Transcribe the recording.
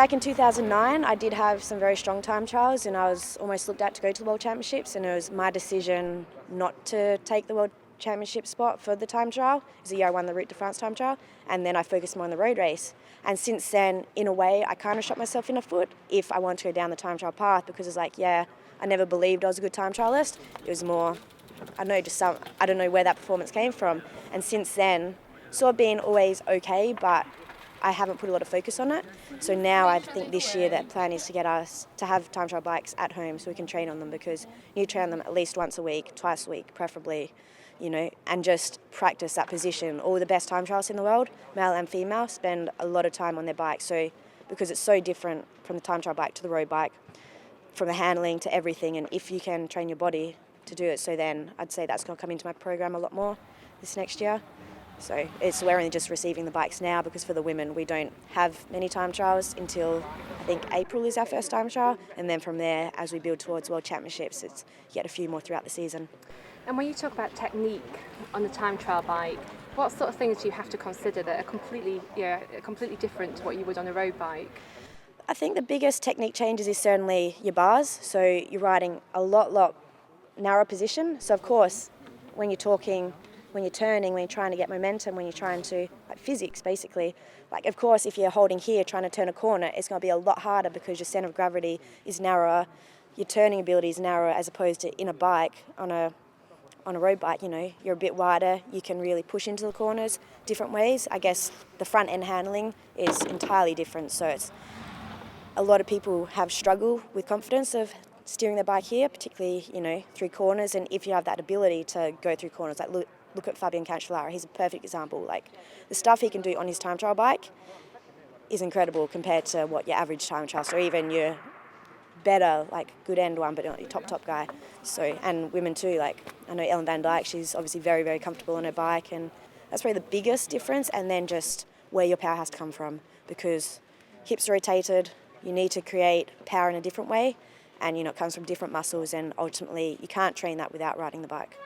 Back in 2009, I did have some very strong time trials, and I was almost looked at to go to the World Championships, and it was my decision not to take the World Championship spot for the time trial. It was the year I won the Route de France time trial, and then I focused more on the road race. And since then, in a way, I kind of shot myself in the foot if I want to go down the time trial path, because it's like, yeah, I never believed I was a good time trialist. It was more, I don't know where that performance came from. And since then, sort of been always okay, but I haven't put a lot of focus on it. So now I think this year the plan is to get us to have time trial bikes at home so we can train on them, because you train on them at least once a week, twice a week preferably, and just practice that position. All the best time trialists in the world, male and female, spend a lot of time on their bike. So because it's so different from the time trial bike to the road bike, from the handling to everything, and if you can train your body to do it, so then I'd say that's going to come into my program a lot more this next year. So we're only just receiving the bikes now, because for the women we don't have many time trials until I think April is our first time trial, and then from there, as we build towards World Championships, it's yet a few more throughout the season. And when you talk about technique on the time trial bike, what sort of things do you have to consider that are completely different to what you would on a road bike? I think the biggest technique changes is certainly your bars. So you're riding a lot narrower position. So of course, when you're turning, when you're trying to get momentum, when you're trying to, physics basically, of course if you're holding here trying to turn a corner, it's going to be a lot harder because your centre of gravity is narrower, your turning ability is narrower, as opposed to in a bike, on a road bike, you're a bit wider, you can really push into the corners different ways. I guess the front end handling is entirely different, so it's a lot of people have struggled with confidence of steering their bike here, particularly, through corners, and if you have that ability to go through corners, look at Fabian Cancellara, he's a perfect example. The stuff he can do on his time trial bike is incredible compared to what your average time trial, or even your better, good end one, but not your top guy. So, and women too, I know Ellen Van Dijk, she's obviously very, very comfortable on her bike, and that's probably the biggest difference, and then just where your power has to come from, because hips are rotated, you need to create power in a different way, and it comes from different muscles, and ultimately you can't train that without riding the bike.